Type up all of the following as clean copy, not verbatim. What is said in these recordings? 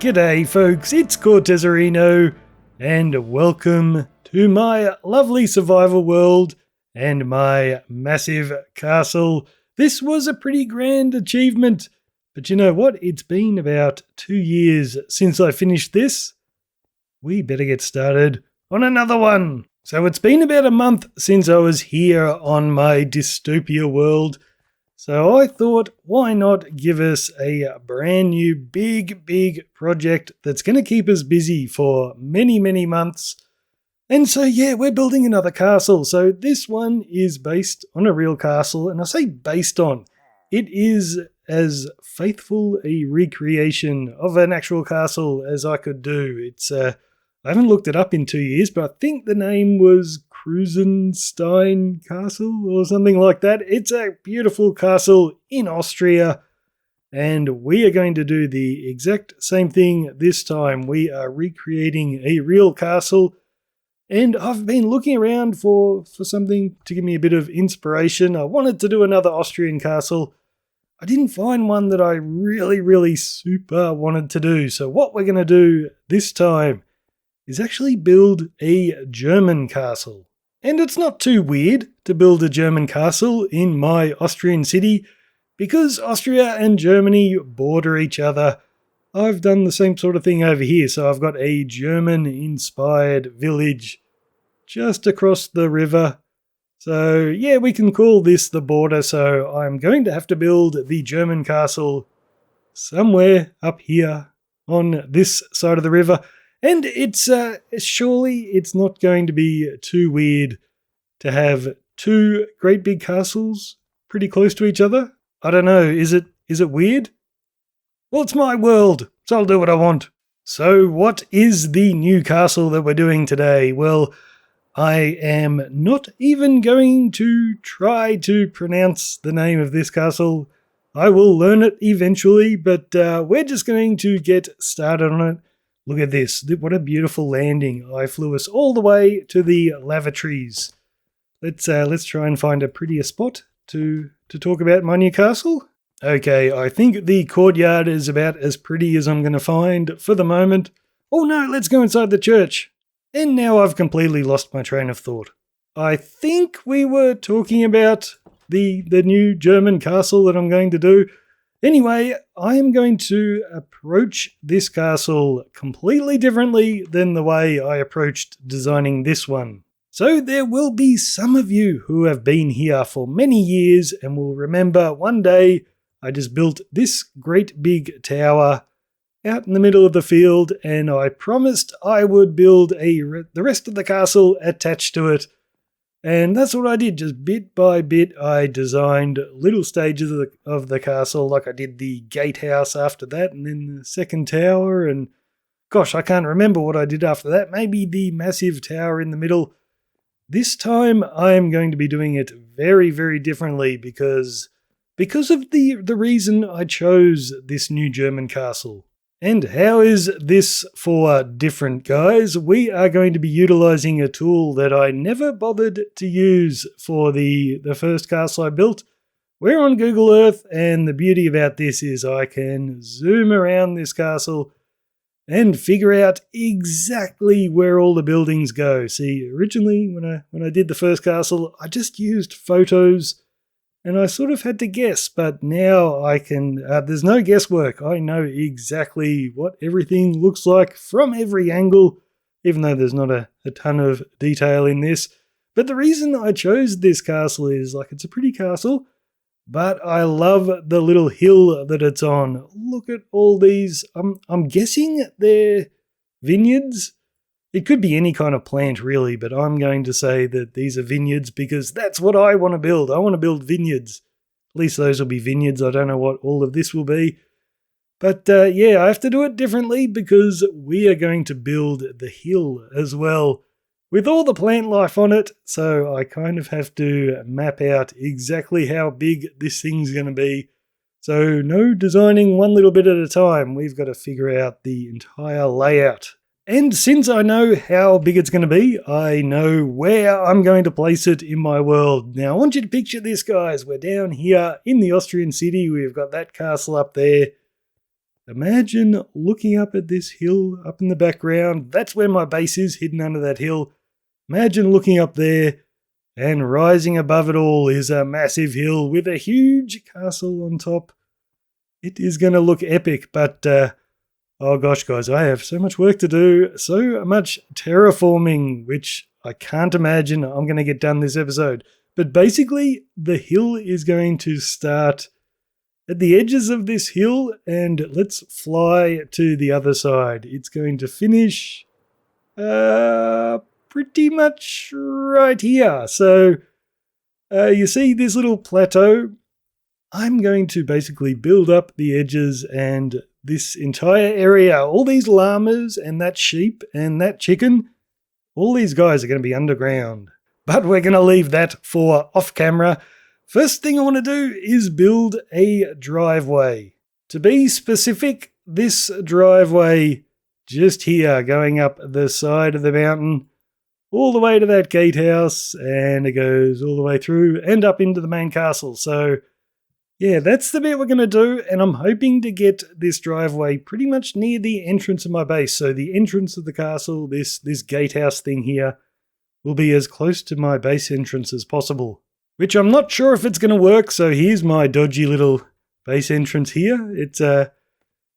G'day folks, it's Cortezerino, and welcome to my lovely survival world and my massive castle. This was a pretty grand achievement, but you know what? It's been about 2 years since I finished this. We better get started on another one. So it's been about a month since I was here on my Dystopia world. So I thought, why not give us a brand new big project that's going to keep us busy for many months. And so yeah, we're building another castle. So this one is based on a real castle. And I say based on, it is as faithful a recreation of an actual castle as I could do. It's I haven't looked it up in 2 years, but I think the name was Krusenstein Castle or something like that. It's a beautiful castle in Austria, and we are going to do the exact same thing this time. We are recreating a real castle, and I've been looking around for something to give me a bit of inspiration. I wanted to do another Austrian castle. I didn't find one that I really super wanted to do. So what we're going to do this time is actually build a German castle. And it's not too weird to build a German castle in my Austrian city because Austria and Germany border each other. I've done the same sort of thing over here. So I've got a German-inspired village just across the river. So yeah, we can call this the border. So I'm going to have to build the German castle somewhere up here on this side of the river. And it's surely it's not going to be too weird to have two great big castles pretty close to each other. I don't know, is it weird? Well, it's my world, so I'll do what I want. So what is the new castle that we're doing today? Well, I am not even going to try to pronounce the name of this castle. I will learn it eventually, but we're just going to get started on it. Look at this. What a beautiful landing. I flew us all the way to the lavatories. Let's try and find a prettier spot to talk about my new castle. Okay, I think the courtyard is about as pretty as I'm going to find for the moment. Oh no, let's go inside the church. And now I've completely lost my train of thought. I think we were talking about the new German castle that I'm going to do. Anyway, I am going to approach this castle completely differently than the way I approached designing this one. So there will be some of you who have been here for many years and will remember one day I just built this great big tower out in the middle of the field, and I promised I would build the rest of the castle attached to it. And that's what I did, just bit by bit I designed little stages of the castle, like I did the gatehouse after that, and then the second tower, and gosh, I can't remember what I did after that, maybe the massive tower in the middle. This time I am going to be doing it very differently because of the reason I chose this new German castle. And how is this for different, guys? We are going to be utilizing a tool that I never bothered to use for the first castle I built. We're on Google Earth, and the beauty about this is I can zoom around this castle and figure out exactly where all the buildings go. See, originally when I did the first castle, I just used photos and I sort of had to guess, but now I can, there's no guesswork. I know exactly what everything looks like from every angle, even though there's not a ton of detail in this. But the reason I chose this castle is, like, it's a pretty castle, but I love the little hill that it's on. Look at all these, I'm guessing they're vineyards. It could be any kind of plant, really, but I'm going to say that these are vineyards because that's what I want to build. I want to build vineyards. At least those will be vineyards. I don't know what all of this will be. But yeah, I have to do it differently because we are going to build the hill as well with all the plant life on it. So I kind of have to map out exactly how big this thing's going to be. So no designing one little bit at a time. We've got to figure out the entire layout. And since I know how big it's going to be, I know where I'm going to place it in my world. Now, I want you to picture this, guys. We're down here in the Austrian city. We've got that castle up there. Imagine looking up at this hill up in the background. That's where my base is, hidden under that hill. Imagine looking up there, and rising above it all is a massive hill with a huge castle on top. It is going to look epic, but oh gosh, guys, I have so much work to do, so much terraforming, which I can't imagine I'm going to get done this episode. But basically, the hill is going to start at the edges of this hill, and let's fly to the other side. It's going to finish pretty much right here. So you see this little plateau? I'm going to basically build up the edges and this entire area. All these llamas and that sheep and that chicken, all these guys are going to be underground. But we're going to leave that for off camera. First thing I want to do is build a driveway. To be specific, this driveway just here going up the side of the mountain all the way to that gatehouse, and it goes all the way through and up into the main castle. So yeah, that's the bit we're going to do, and I'm hoping to get this driveway pretty much near the entrance of my base. So the entrance of the castle, this gatehouse thing here, will be as close to my base entrance as possible, which I'm not sure if it's going to work. So here's my dodgy little base entrance here.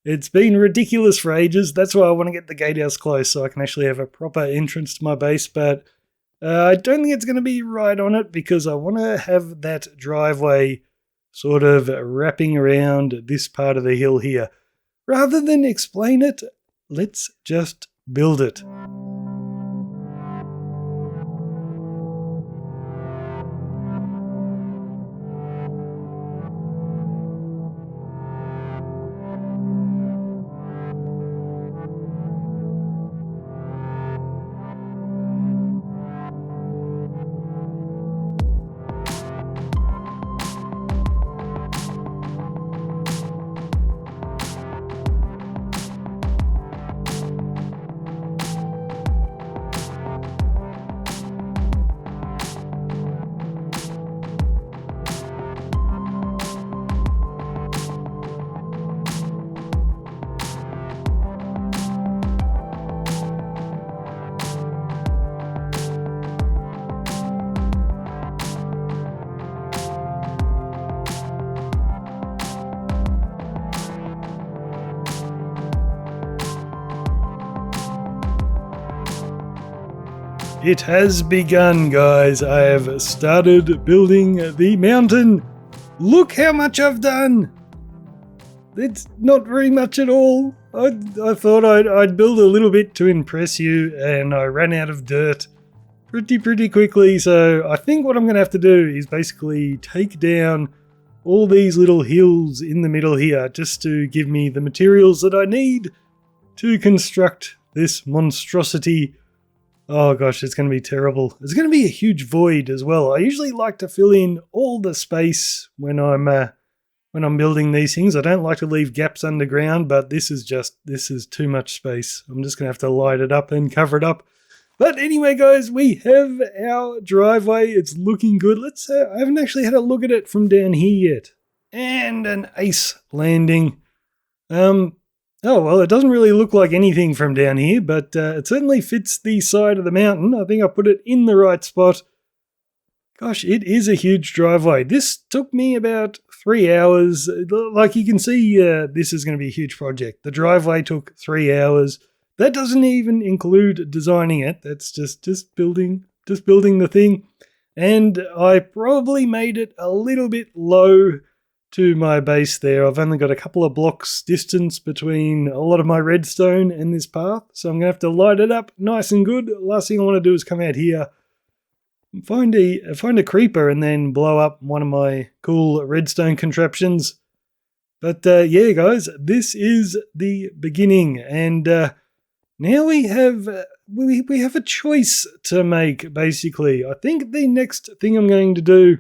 It's been ridiculous for ages. That's why I want to get the gatehouse close so I can actually have a proper entrance to my base. But I don't think it's going to be right on it because I want to have that driveway sort of wrapping around this part of the hill here. Rather than explain it, let's just build it. It has begun, guys. I have started building the mountain. Look how much I've done. It's not very much at all. I thought I'd build a little bit to impress you, and I ran out of dirt pretty quickly. So I think what I'm going to have to do is basically take down all these little hills in the middle here just to give me the materials that I need to construct this monstrosity. Oh gosh, it's going to be terrible. There's going to be a huge void as well. I usually like to fill in all the space when I'm building these things. I don't like to leave gaps underground, but this is too much space. I'm just going to have to light it up and cover it up. But anyway, guys, we have our driveway. It's looking good. I haven't actually had a look at it from down here yet. And an ace landing. Oh, well, it doesn't really look like anything from down here, but it certainly fits the side of the mountain. I think I put it in the right spot. Gosh, it is a huge driveway. This took me about 3 hours. Like you can see, this is going to be a huge project. The driveway took 3 hours. That doesn't even include designing it. That's just building the thing. And I probably made it a little bit low to my base there. I've only got a couple of blocks distance between a lot of my redstone and this path, so I'm going to have to light it up nice and good. Last thing I want to do is come out here, find a creeper, and then blow up one of my cool redstone contraptions. But yeah, guys, this is the beginning, and now we have a choice to make, basically. I think the next thing I'm going to do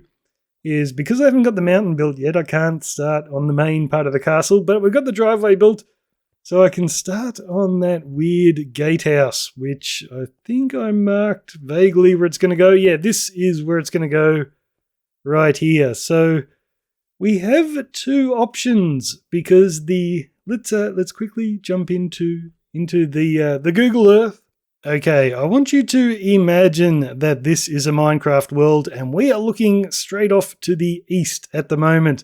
is, because I haven't got the mountain built yet, I can't start on the main part of the castle, but we've got the driveway built, so I can start on that weird gatehouse, which I think I marked vaguely where it's going to go. Yeah, this is where it's going to go, right here. So we have two options, because the let's quickly jump into the Google Earth. Okay, I want you to imagine that this is a Minecraft world and we are looking straight off to the east at the moment.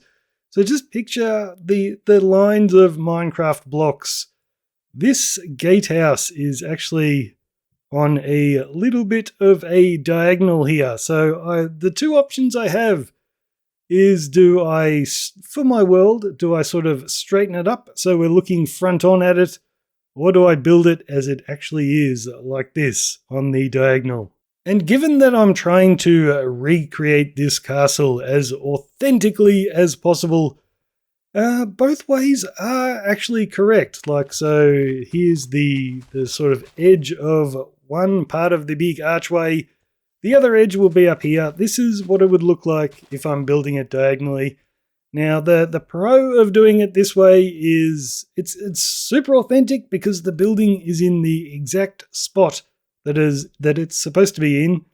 So just picture the lines of Minecraft blocks. This gatehouse is actually on a little bit of a diagonal here. So the two options I have is for my world, do I sort of straighten it up so we're looking front on at it? Or do I build it as it actually is, like this, on the diagonal? And given that I'm trying to recreate this castle as authentically as possible, both ways are actually correct. Like, so here's the sort of edge of one part of the big archway. The other edge will be up here. This is what it would look like if I'm building it diagonally. Now, the pro of doing it this way is it's super authentic because the building is in the exact spot that it's supposed to be in.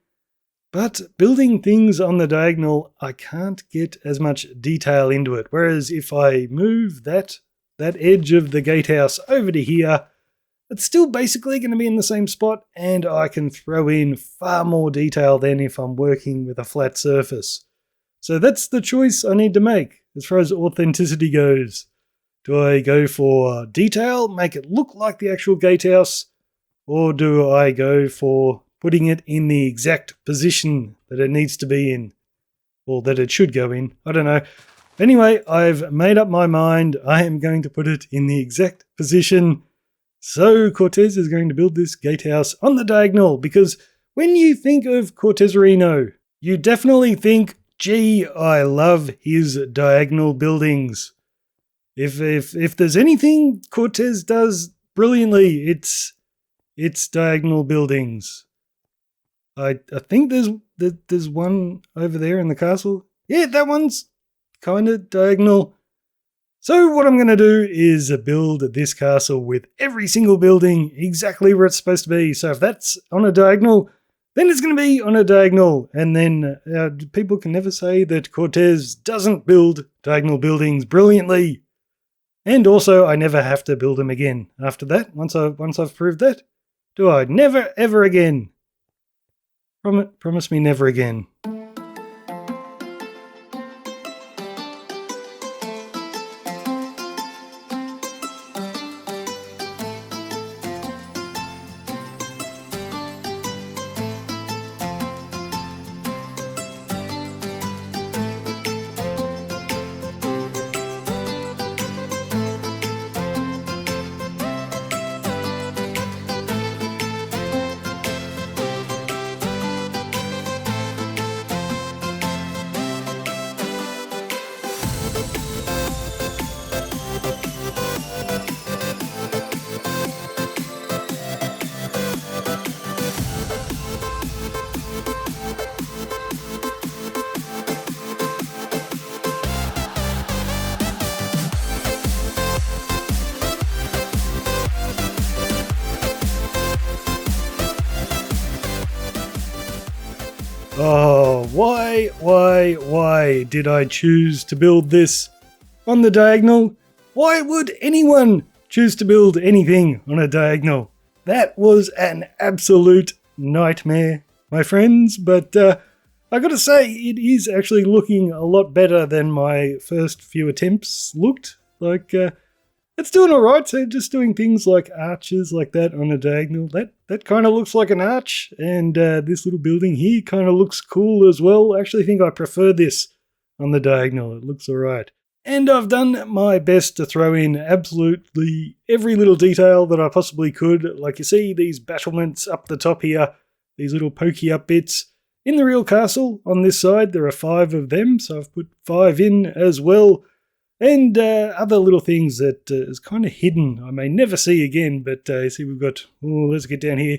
But building things on the diagonal, I can't get as much detail into it. Whereas if I move that edge of the gatehouse over to here, it's still basically going to be in the same spot, and I can throw in far more detail than if I'm working with a flat surface. So that's the choice I need to make as far as authenticity goes. Do I go for detail, make it look like the actual gatehouse, or do I go for putting it in the exact position that it needs to be in, or that it should go in? I don't know. Anyway, I've made up my mind. I am going to put it in the exact position. So Cortez is going to build this gatehouse on the diagonal, because when you think of Cortezerino, you definitely think, gee, I love his diagonal buildings. If there's anything Cortez does brilliantly, it's diagonal buildings. I think there's one over there in the castle. Yeah, that one's kind of diagonal. So what I'm going to do is build this castle with every single building exactly where it's supposed to be. So if that's on a diagonal, then it's going to be on a diagonal. And then people can never say that Cortez doesn't build diagonal buildings brilliantly. And also, I never have to build them again after that. Once I've proved that, do I? Never, ever again. Promise me never again. Oh, why did I choose to build this on the diagonal? Why would anyone choose to build anything on a diagonal? That was an absolute nightmare, my friends, but I gotta say, it is actually looking a lot better than my first few attempts looked. Like, it's doing alright, so just doing things like arches like that on a diagonal, that kind of looks like an arch, and this little building here kind of looks cool as well. I actually think I prefer this on the diagonal, it looks alright. And I've done my best to throw in absolutely every little detail that I possibly could. Like you see these battlements up the top here, these little pokey up bits. In the real castle, on this side, there are 5 of them, so I've put 5 in as well. And other little things that is kind of hidden, I may never see again, but you see we've got, let's get down here,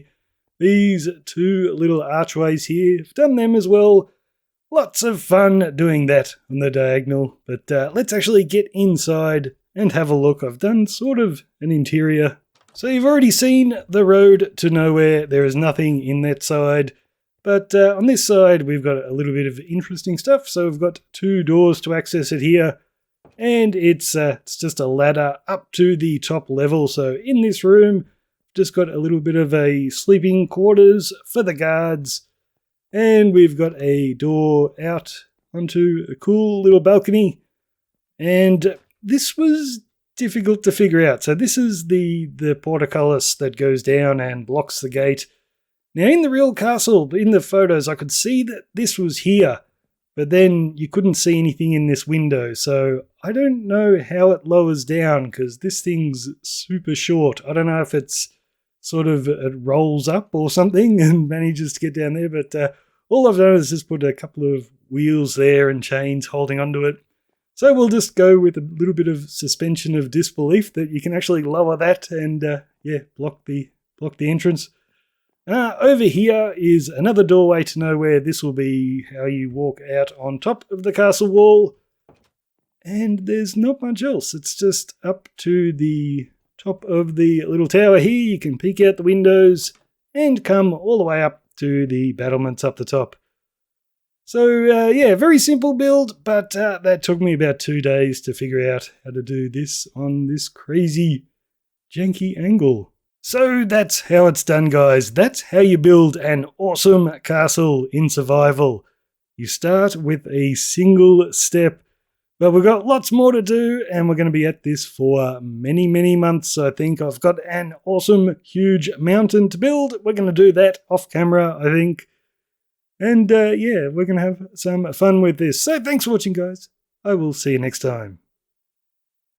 these 2 little archways here. I've done them as well. Lots of fun doing that on the diagonal, but let's actually get inside and have a look. I've done sort of an interior. So you've already seen the road to nowhere. There is nothing in that side, but on this side we've got a little bit of interesting stuff. So we've got 2 doors to access it here. And it's just a ladder up to the top level. So in this room, just got a little bit of a sleeping quarters for the guards. And we've got a door out onto a cool little balcony. And this was difficult to figure out. So this is the portcullis that goes down and blocks the gate. Now in the real castle, in the photos, I could see that this was here. But then you couldn't see anything in this window, so I don't know how it lowers down because this thing's super short. I don't know if it's it rolls up or something and manages to get down there, but all I've done is just put a couple of wheels there and chains holding onto it. So we'll just go with a little bit of suspension of disbelief that you can actually lower that and block the entrance. Over here is another doorway to nowhere. This will be how you walk out on top of the castle wall. And there's not much else. It's just up to the top of the little tower here. You can peek out the windows and come all the way up to the battlements up the top. So, very simple build, but that took me about 2 days to figure out how to do this on this crazy, janky angle. So that's how it's done, guys. That's how you build an awesome castle in survival. You start with a single step, but we've got lots more to do, and we're going to be at this for many, many months. I think I've got an awesome, huge mountain to build. We're going to do that off camera, I think. And we're going to have some fun with this. So thanks for watching, guys. I will see you next time.